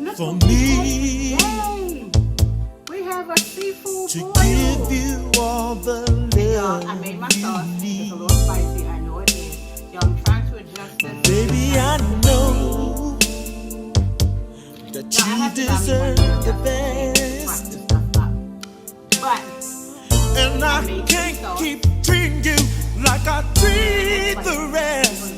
Look for what we me had today. We have a seafood to boil. give you all the Y'all, I love made my you sauce. It's a need. little spicy. I know it is. Y'all, I'm trying to adjust this. Baby, I know that Now, I you have to buy me one deserve of the those best, just to prep this stuff up. But and I made can't some sauce. keep treating you like I treat the rest.